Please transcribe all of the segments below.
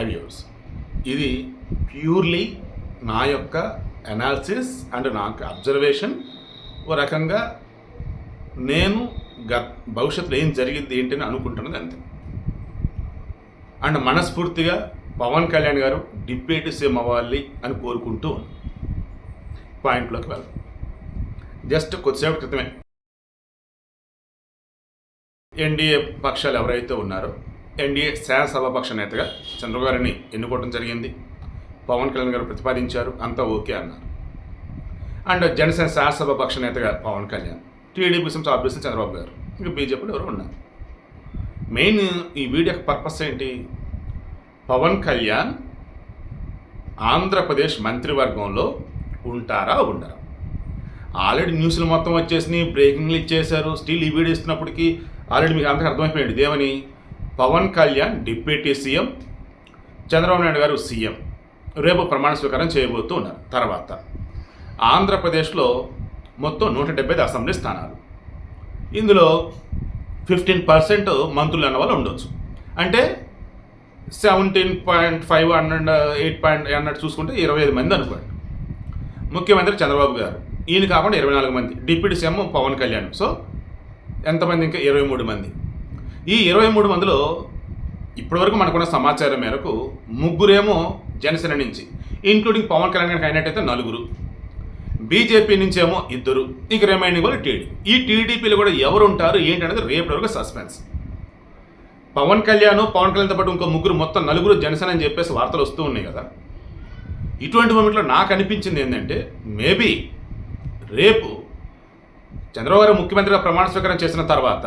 High viewers, ఇది purely నా యొక్క అనాలిసిస్ అండ్ నాకు అబ్జర్వేషన్. ఓ రకంగా నేను భవిష్యత్తులో ఏం జరిగింది ఏంటని అనుకుంటున్నది అంతే. అండ్ మనస్ఫూర్తిగా పవన్ కళ్యాణ్ గారు డిప్యూటీ సీఎం అవ్వాలి అని కోరుకుంటూ పాయింట్లోకి వెళ్దాం. జస్ట్ కొద్దిసేపు క్రితమే ఎన్డీఏ పక్షాలు ఎవరైతే ఉన్నారో ఎన్డీఏ శాసనసభాపక్ష నేతగా చంద్రబాబు గారిని ఎన్నుకోవడం జరిగింది. పవన్ కళ్యాణ్ గారు ప్రతిపాదించారు, అంతా ఓకే అన్నారు. అండ్ జనసేన శాసనసభాపక్ష నేతగా పవన్ కళ్యాణ్, టీడీపీ ఆబ్వియస్లీ చంద్రబాబు గారు, ఇంకా బీజేపీలో ఎవరు ఉన్నారు. మెయిన్ ఈ వీడియో పర్పస్ ఏంటి? పవన్ కళ్యాణ్ ఆంధ్రప్రదేశ్ మంత్రివర్గంలో ఉంటారా ఉండరా? ఆల్రెడీ న్యూస్లు మొత్తం వచ్చేసినాయి, బ్రేకింగ్లు ఇచ్చేశారు. స్టిల్ ఈ వీడియో ఇస్తున్నప్పటికీ ఆల్రెడీ మీకు అంతకు అర్థమైపోయింది ఇదేమని. పవన్ కళ్యాణ్ డిప్యూటీ సీఎం, చంద్రబాబు నాయుడు గారు సీఎం, రేపు ప్రమాణ స్వీకారం చేయబోతూ ఉన్నారు. తర్వాత ఆంధ్రప్రదేశ్లో మొత్తం 175 అసెంబ్లీ స్థానాలు, ఇందులో 15% మంత్రులు అన్న వాళ్ళు ఉండొచ్చు. అంటే 17.5 అండ్ 8 అన్నట్టు చూసుకుంటే 25 మంది అనుకోండి. ముఖ్యమంత్రి చంద్రబాబు గారు, ఈయన కాకుండా 24 మంది, deputy CM Pawan Kalyan. So ఎంతమంది? ఇంకా 23 మంది. ఈ 23 మందిలో ఇప్పటివరకు మనకున్న సమాచారం మేరకు ముగ్గురేమో జనసేన నుంచి, ఇంక్లూడింగ్ పవన్ కళ్యాణ్ గారికి అయినట్టయితే 4, బీజేపీ నుంచి ఏమో 2, ఇక రిమైనింగ్ వాళ్ళు టీడీపీ. ఈ టీడీపీలో కూడా ఎవరు ఉంటారు ఏంటి అనేది రేపటి వరకు సస్పెన్స్. పవన్ కళ్యాణ్తో పాటు ఇంకో ముగ్గురు, మొత్తం 4 జనసేన అని చెప్పేసి వార్తలు వస్తూ ఉన్నాయి కదా. ఇటువంటి మూమెంట్లో నాకు అనిపించింది ఏంటంటే, మేబీ రేపు చంద్రబాబు గారు ముఖ్యమంత్రిగా ప్రమాణ స్వీకారం చేసిన తర్వాత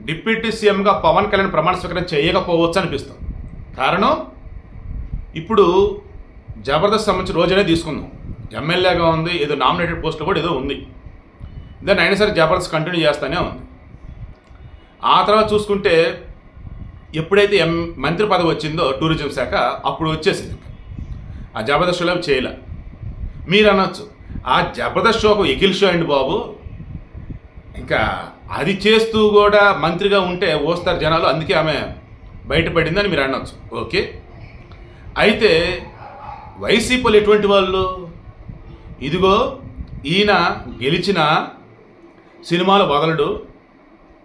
డిప్యూటీ సీఎంగా పవన్ కళ్యాణ్ ప్రమాణ స్వీకారం చేయకపోవచ్చు అనిపిస్తుంది. కారణం, ఇప్పుడు జబర్దస్త్ సంబంధించి రోజనే తీసుకుందాం, ఎమ్మెల్యేగా ఉంది, ఏదో నామినేటెడ్ పోస్టులో కూడా ఏదో ఉంది. దాన్ని అయినా సరే జబర్దస్త్ కంటిన్యూ చేస్తూనే ఉంది. ఆ తర్వాత చూసుకుంటే ఎప్పుడైతే మంత్రి పదవి వచ్చిందో టూరిజం శాఖ, అప్పుడు వచ్చేసింది. ఆ జబర్దస్త్ షోలో చేయలే. మీరు అనొచ్చు, ఆ జబర్దస్త్ షోకు ఎకిల్ షో అండి బాబు, ఇంకా అది చేస్తూ కూడా మంత్రిగా ఉంటే ఓస్తారు జనాలు, అందుకే ఆమె బయటపడిందని మీరు అనొచ్చు. ఓకే, అయితే వైసీపీలు ఎటువంటి వాళ్ళు? ఇదిగో ఈయన గెలిచిన సినిమాలు వదలడు,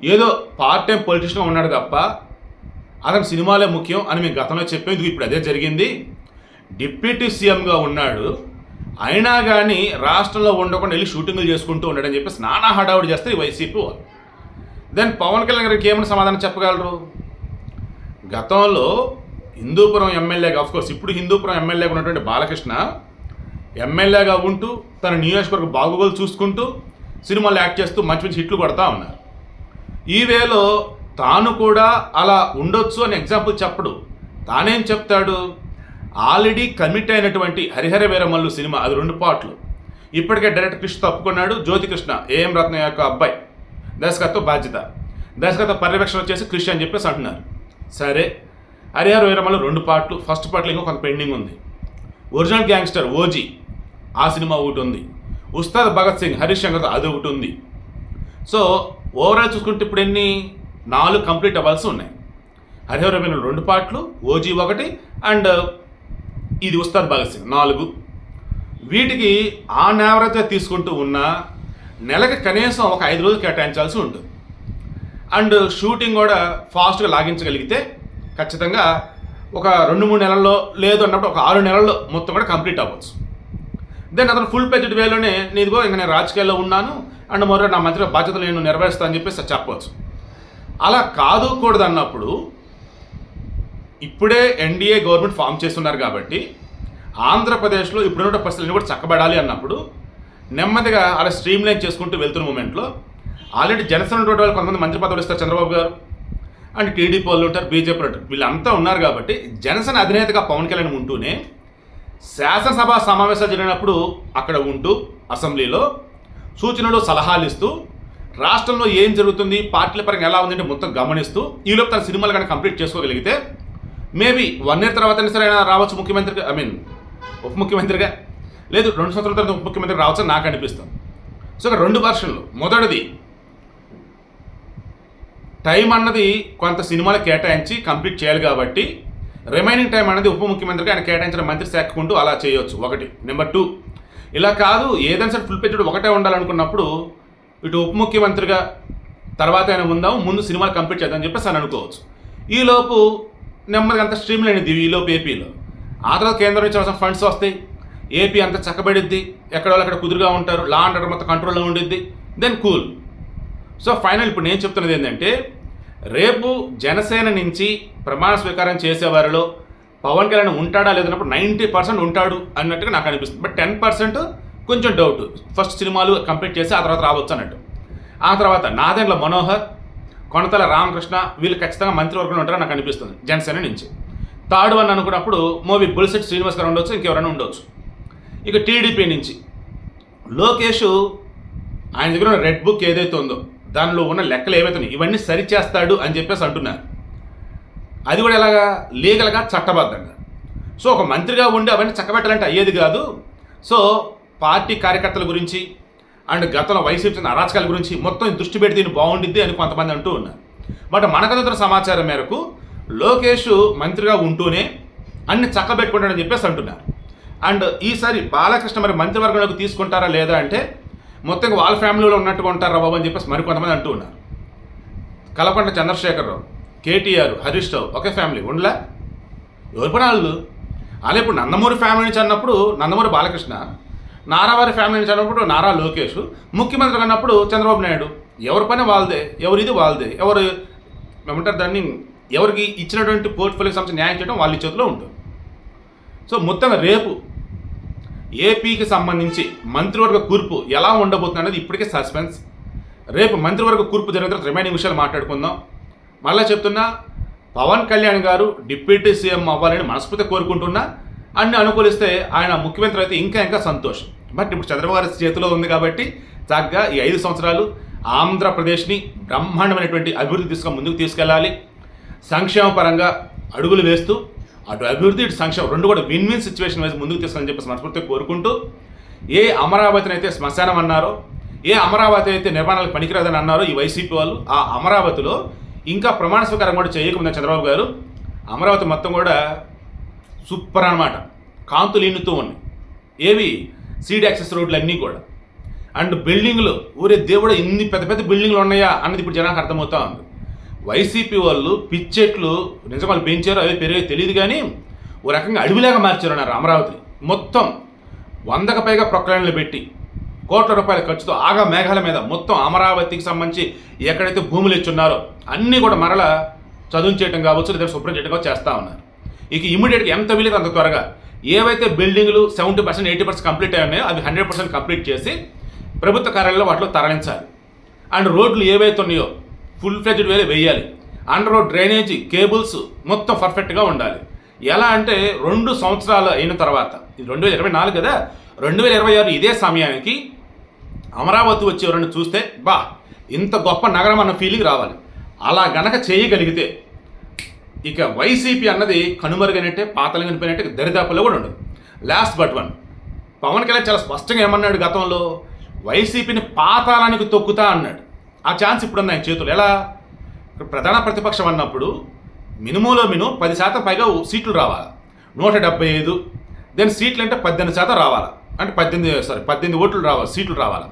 ఏదో పార్ట్ టైం పొలిటీషియన్గా ఉన్నాడు తప్ప అతను సినిమాలే ముఖ్యం అని మేము గతంలో చెప్పాం. ఇది ఇప్పుడు అదే జరిగింది. డిప్యూటీ సీఎంగా ఉన్నాడు, అయినా కానీ రాష్ట్రంలో ఉండకుండా వెళ్ళి షూటింగ్లు చేసుకుంటూ ఉన్నాడని చెప్పేసి నానా హడావుడి చేస్తారు ఈ వైసీపీ వాళ్ళు. దెన్ పవన్ కళ్యాణ్ గారికి ఏమైనా సమాధానం చెప్పగలరు? గతంలో హిందూపురం ఎమ్మెల్యేగా, ఆఫ్కోర్స్ ఇప్పుడు హిందూపురం ఎమ్మెల్యేగా ఉన్నటువంటి బాలకృష్ణ ఎమ్మెల్యేగా ఉంటూ తన నియోజకవర్గ బాగోగులు చూసుకుంటూ సినిమాలు యాక్ట్ చేస్తూ మంచి మంచి హిట్లు కొడతా ఉన్నారు. ఈ వేలో తాను కూడా అలా ఉండొచ్చు అని ఎగ్జాంపుల్ చెప్పడు. తానేం చెప్తాడు? ఆల్రెడీ కమిట్ అయినటువంటి హరిహర వీరమల్లు సినిమా, అది 2 పార్ట్లు, ఇప్పటికే డైరెక్టర్ కృష్ణ తప్పుకున్నాడు. జ్యోతి కృష్ణ, ఏఎం రత్న యొక్క అబ్బాయి, దర్శకత్వ బాధ్యత, దర్శకత్వ పర్యవేక్షణ వచ్చేసి కృష్ణ అని చెప్పేసి అంటున్నారు. సరే, హరిహర వీరమల్లు 2 పార్ట్లు, ఫస్ట్ పార్ట్లో ఇంకో కొంత పెండింగ్ ఉంది. ఒరిజినల్ గ్యాంగ్స్టర్ ఓజీ, ఆ సినిమా ఒకటి ఉంది. ఉస్తాద్ భగత్ సింగ్ హరీష్ శంకర్, అది ఒకటి ఉంది. సో ఓవరాల్ చూసుకుంటే ఇప్పుడు ఎన్ని? 4 కంప్లీట్ అవ్వాల్సి ఉన్నాయి. హరిహర వీరమల్లు 2 పార్ట్లు, ఓజీ 1, అండ్ ఇది ఉస్తాద్ భగత్ సింగ్ 4. వీటికి ఆ యావరేజ్గా తీసుకుంటూ ఉన్న నెలకి కనీసం ఒక 5 రోజులు కేటాయించాల్సి ఉంటుంది. అండ్ షూటింగ్ కూడా ఫాస్ట్గా లాగించగలిగితే ఖచ్చితంగా ఒక 2-3 నెలల్లో, లేదు అన్నప్పుడు ఒక 6 నెలల్లో మొత్తం కూడా కంప్లీట్ అవ్వచ్చు. దెన్ అతను ఫుల్ పేజ్డ్ వేలోనే నీదిగో ఇంకా నేను రాజకీయాల్లో ఉన్నాను అండ్ మరో నా మంత్రి బాధ్యతలు నేను నెరవేరుస్తాను అని చెప్పేసి చెప్పవచ్చు. అలా కాదు కూడదు అన్నప్పుడు ఇప్పుడే ఎన్డీఏ గవర్నమెంట్ ఫామ్ చేస్తున్నారు కాబట్టి ఆంధ్రప్రదేశ్లో ఇప్పుడున్న పరిస్థితులను కూడా చక్కబడాలి అన్నప్పుడు నెమ్మదిగా అలా స్ట్రీమ్ లైన్ చేసుకుంటూ వెళ్తున్న మూమెంట్లో ఆల్రెడీ జనసేన వాళ్ళు కొంతమంది మంత్రి పదవులు ఇస్తారు చంద్రబాబు గారు, అండ్ టీడీపీ వాళ్ళు ఉంటారు, బీజేపీ ఉంటారు, వీళ్ళంతా ఉన్నారు. కాబట్టి జనసేన అధినేతగా పవన్ కళ్యాణ్ ఉంటూనే శాసనసభ సమావేశాలు జరిగినప్పుడు అక్కడ ఉంటూ అసెంబ్లీలో సూచనలు సలహాలు ఇస్తూ రాష్ట్రంలో ఏం జరుగుతుంది, పార్టీల పరంగా ఎలా ఉందంటే మొత్తం గమనిస్తూ ఈలోపు తన సినిమాలు కానీ కంప్లీట్ చేసుకోగలిగితే మేబీ 1 year తర్వాత సరే ఆయన రావచ్చు ముఖ్యమంత్రిగా, ఉప ముఖ్యమంత్రిగా, లేదు 2 సంవత్సరాల తర్వాత ఉప ముఖ్యమంత్రి రావచ్చు అని నాకు అనిపిస్తుంది. సో ఇక్కడ 2 వర్షన్లు. మొదటిది, టైం అన్నది కొంత సినిమాలు కేటాయించి కంప్లీట్ చేయాలి కాబట్టి రిమైనింగ్ టైం అనేది ఉప ముఖ్యమంత్రికి ఆయన కేటాయించిన మంత్రి శాఖకుంటూ అలా చేయొచ్చు. ఒకటి. నెంబర్ 2, ఇలా కాదు ఏదైనా సరే ఫుల్ పేజ్డ్ ఒకటే ఉండాలనుకున్నప్పుడు ఇటు ఉప ముఖ్యమంత్రిగా తర్వాత ఆయన ఉందాం, ముందు సినిమాలు కంప్లీట్ చేద్దామని చెప్పేసి అని అనుకోవచ్చు. ఈలోపు నెమ్మదిగా అంత స్ట్రీమ్ లైన్ ఈలోపు ఏపీలో. ఆ తర్వాత కేంద్రం నుంచి అవసరం ఫండ్స్ వస్తాయి, ఏపీ అంతా చక్కబడిద్ది, ఎక్కడ వాళ్ళు అక్కడ కుదురుగా ఉంటారు, లా అండ్ ఆర్డర్ మొత్తం కంట్రోల్లో ఉండిద్ది, దెన్ కూల్. సో ఫైనల్ ఇప్పుడు నేను చెప్తున్నది ఏంటంటే, రేపు జనసేన నుంచి ప్రమాణ స్వీకారం చేసేవారిలో పవన్ కళ్యాణ్ ఉంటాడా లేదన్నప్పుడు 90% ఉంటాడు అన్నట్టుగా నాకు అనిపిస్తుంది. బట్ 10% కొంచెం డౌట్. ఫస్ట్ సినిమాలు కంప్లీట్ చేసి ఆ తర్వాత రావచ్చు అన్నట్టు. ఆ తర్వాత నాదెండ్ల మనోహర్, కొనతల రామకృష్ణ వీళ్ళు ఖచ్చితంగా మంత్రివర్గంలో ఉంటారని నాకు అనిపిస్తుంది జనసేన నుంచి. థర్డ్ వన్ అనుకున్నప్పుడు మోబీ బొలిశెట్టి శ్రీనివాస్ గారు ఉండొచ్చు, ఇంకెవరైనా ఉండొచ్చు. ఇక టీడీపీ నుంచి లోకేష్ ఆయన దగ్గర ఉన్న రెడ్ బుక్ ఏదైతే ఉందో దానిలో ఉన్న లెక్కలు ఏవైతే ఉన్నాయో ఇవన్నీ సరిచేస్తాడు అని చెప్పేసి అంటున్నారు. అది కూడా ఎలాగా? లీగల్గా, చట్టబద్ధంగా. సో ఒక మంత్రిగా ఉండి అవన్నీ చక్కబెట్టాలంటే అయ్యేది కాదు. సో పార్టీ కార్యకర్తల గురించి అండ్ గతంలో వైసీపీ అరాచకాల గురించి మొత్తం దృష్టి పెడితే దీన్ని బాగుండిద్ది అని కొంతమంది అంటూ ఉన్నారు. బట్ మనకు అందుతున్న సమాచారం మేరకు లోకేష్ మంత్రిగా ఉంటూనే అన్ని చక్కబెట్టుకుంటాడని చెప్పేసి అంటున్నారు. అండ్ ఈసారి బాలకృష్ణ మరి మంత్రివర్గంలోకి తీసుకుంటారా లేదా అంటే మొత్తంగా వాళ్ళ ఫ్యామిలీలో ఉన్నట్టుగా ఉంటారా బాబు అని చెప్పేసి మరికొంతమంది అంటూ ఉన్నారు. కల్వకుంట్ల చంద్రశేఖరరావు, కేటీఆర్, హరీష్ రావు ఒకే ఫ్యామిలీ ఉండలే, ఎవరి పని వాళ్ళు. అలా ఇప్పుడు నందమూరి ఫ్యామిలీ నుంచి అన్నప్పుడు నందమూరి బాలకృష్ణ, నారావారి ఫ్యామిలీ నుంచి అన్నప్పుడు నారా లోకేష్, ముఖ్యమంత్రి అన్నప్పుడు చంద్రబాబు నాయుడు. ఎవరి పని వాళ్ళదే, ఎవరిది వాళ్ళదే. ఎవరు ఏమంటారు దాన్ని, ఎవరికి ఇచ్చినటువంటి పోర్ట్ఫోలియోకి సంబంధించి న్యాయం చేయడం వాళ్ళ చేతిలో ఉంటుంది. సో మొత్తంగా రేపు ఏపీకి సంబంధించి మంత్రివర్గ కూర్పు ఎలా ఉండబోతుంది అనేది ఇప్పటికే సస్పెన్స్. రేపు మంత్రివర్గ కూర్పు జరిగిన తర్వాత రిమైనింగ్ విషయాలు మాట్లాడుకుందాం. మళ్ళీ చెప్తున్నా, పవన్ కళ్యాణ్ గారు డిప్యూటీ సీఎం అవ్వాలని మనస్ఫూర్తిగా కోరుకుంటున్నా. అన్ని అనుకూలిస్తే ఆయన ముఖ్యమంత్రి అయితే ఇంకా ఇంకా సంతోషం. బట్ ఇప్పుడు చంద్రబాబు గారి చేతిలో ఉంది కాబట్టి చక్కగా ఈ 5 సంవత్సరాలు ఆంధ్రప్రదేశ్ని బ్రహ్మాండమైనటువంటి అభివృద్ధి తీసుకొని ముందుకు తీసుకెళ్ళాలి. సంక్షేమ పరంగా అడుగులు వేస్తూ అటు అభివృద్ధి ఇటు సంక్షేమం రెండు కూడా విన్ విన్ సిచ్యువేషన్ వైజ్ ముందుకు తీసుకొని చెప్పేసి మనస్ఫూర్తిగా కోరుకుంటూ, ఏ అమరావతిని అయితే శ్మశానం అన్నారో, ఏ అమరావతి అయితే నిర్మాణాలకు పనికిరాదని అన్నారో ఈ వైసీపీ వాళ్ళు, ఆ అమరావతిలో ఇంకా ప్రమాణ స్వీకారం కూడా చేయకముందే చంద్రబాబు గారు అమరావతి మొత్తం కూడా సూపర్ అన్నమాట. కాంతులు ఈనుతూ ఉన్నాయి. ఏవి? సీడ్ యాక్సెస్ రోడ్లు అన్నీ కూడా. అండ్ బిల్డింగ్లు, ఊరే దేవుడు ఇన్ని పెద్ద పెద్ద బిల్డింగ్లు ఉన్నాయా అన్నది ఇప్పుడు జనానికి అర్థమవుతా ఉంది. వైసీపీ వాళ్ళు పిచ్చెట్లు నిజంగా వాళ్ళు పెంచారు, అవి పెరిగే తెలియదు కానీ ఓ రకంగా అడవిలాగా మార్చారు అన్నారు అమరావతిని. మొత్తం 100కు పైగా ప్రొక్లైన్లు పెట్టి కోట్ల రూపాయల ఖర్చుతో ఆగా మేఘాల మీద మొత్తం అమరావతికి సంబంధించి ఎక్కడైతే భూములు ఇచ్చున్నారో అన్నీ కూడా మరలా చదువు చేయడం కావచ్చు, లేదా శుభ్రం చేయడం కావచ్చు చేస్తూ ఉన్నారు. ఇక ఇమీడియట్గా ఎంత వీలైతే అంత త్వరగా ఏవైతే బిల్డింగ్లు 70%, 80% కంప్లీట్ అయి ఉన్నాయో అవి 100% కంప్లీట్ చేసి ప్రభుత్వ కార్యాలయంలో వాటిలో తరలించాలి. అండ్ రోడ్లు ఏవైతే ఉన్నాయో ఫుల్ ఫ్లెడ్జ్డ్ వేరే వేయాలి. అండర్ రోడ్ డ్రైనేజీ కేబుల్స్ మొత్తం పర్ఫెక్ట్గా ఉండాలి. ఎలా అంటే 2 సంవత్సరాలు అయిన తర్వాత, ఇది 2024 కదా, 2026 ఇదే సమయానికి అమరావతి వచ్చి ఎవరైనా చూస్తే బా ఇంత గొప్ప నగరం అన్న ఫీలింగ్ రావాలి. అలా గనక చేయగలిగితే ఇక వైసీపీ అన్నది కనుమరుగైనట్టే, పాతలు కనిపోయినట్టే, దరిదాపుల్లో కూడా ఉండదు. Last but one, Pawan Kalyan చాలా స్పష్టంగా ఏమన్నాడు గతంలో, వైసీపీని పాతాళానికి తొక్కుతా అన్నాడు. ఆ ఛాన్స్ ఇప్పుడు ఉంది ఆయన చేతులు. ఎలా? ప్రధాన ప్రతిపక్షం అన్నప్పుడు మినిమంలో 10% పైగా సీట్లు రావాలి. 175, దెన్ సీట్లు అంటే 18% రావాలి. అంటే 18 ఓట్లు రావాలి, సీట్లు రావాలి.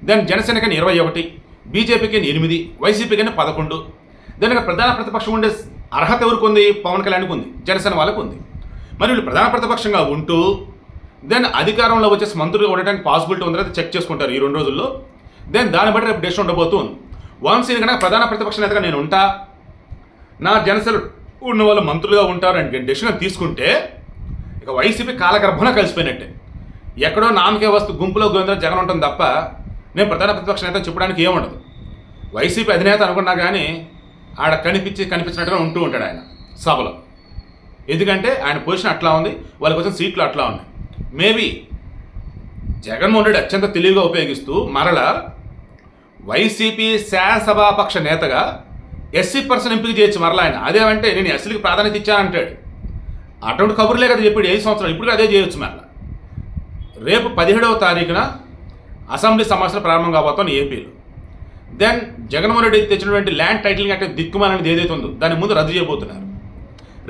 దెన్ జనసేనకని 21, బీజేపీకి 8, వైసీపీకి 11. దెన్ ప్రధాన ప్రతిపక్షం ఉండే అర్హత ఎవరికి ఉంది? పవన్ కళ్యాణ్కి ఉంది, జనసేన వాళ్ళకు ఉంది. మరి వీళ్ళు ప్రధాన ప్రతిపక్షంగా ఉంటూ దెన్ అధికారంలో వచ్చేసి మంత్రులుగా ఉండడానికి పాసిబిలిటీ ఉందని చెక్ చేసుకుంటారు ఈ 2 రోజుల్లో. దెన్ దాన్ని బట్టి రేపు డెసిషన్ ఉండబోతుంది. వన్స్ ఇది కనుక ప్రధాన ప్రతిపక్ష నేతగా నేను ఉంటా, నా జనసేన ఉన్న వాళ్ళు మంత్రులుగా ఉంటారు అని డెసిషన్ తీసుకుంటే ఇక వైసీపీ కాలగర్భంలో కలిసిపోయినట్టే. ఎక్కడో నామకే వస్తు గుంపులో గోవిందరావు జగన్ ఉంటుంది తప్ప నేను ప్రధాన ప్రతిపక్ష నేత చెప్పడానికి ఏముండదు. వైసీపీ అధినేత అనుకున్నా కానీ ఆడ కనిపించినట్టుగా ఉంటూ ఉంటాడు ఆయన సభలో. ఎందుకంటే ఆయన పొజిషన్ అట్లా ఉంది, వాళ్ళ కోసం సీట్లు అట్లా ఉన్నాయి. మేబీ జగన్మోహన్ రెడ్డి అత్యంత తెలివిగా ఉపయోగిస్తూ మరలా వైసీపీ శాసనసభాపక్ష నేతగా SC% ఎంపిక చేయొచ్చు మరలా ఆయన. అదేమంటే నేను ఎస్సీలకు ప్రాధాన్యత ఇచ్చానంటాడు. అటువంటి కబుర్లే కదా చెప్పాడు 5 సంవత్సరాలు. ఇప్పుడు అదే చేయొచ్చు మరలా. రేపు 17వ తారీఖున అసెంబ్లీ సమావేశాలు ప్రారంభం కాబోతున్నాయి ఏపీలో. దెన్ జగన్మోహన్ రెడ్డి తెచ్చినటువంటి ల్యాండ్ టైటిలింగ్ అంటే దిక్కుమాలనేది ఏదైతే ఉందో దాని ముందు రద్దు చేయబోతున్నారు.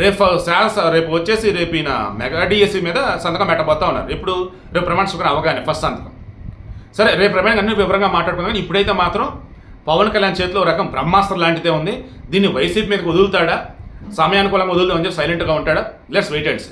రేపు వచ్చేసి రేపు ఈయన మెగా డిఎస్సి మీద సంతకం పెట్టబోతా ఉన్నారు. ఇప్పుడు రేపు ప్రమాణ స్వీకారం అవగానే ఫస్ట్ సంతకం. సరే రేపు ప్రమాణం అన్ని వివరంగా మాట్లాడుకున్నాం. కానీ ఇప్పుడైతే మాత్రం పవన్ కళ్యాణ్ చేతిలో ఒక రకం బ్రహ్మాస్త్రం లాంటిదే ఉంది. దీన్ని వైసీపీ మీదకి వదులుతాడా, సమయానుకూలంగా వదులుతామని చెప్పి సైలెంట్గా ఉంటాడా? Let's wait and see.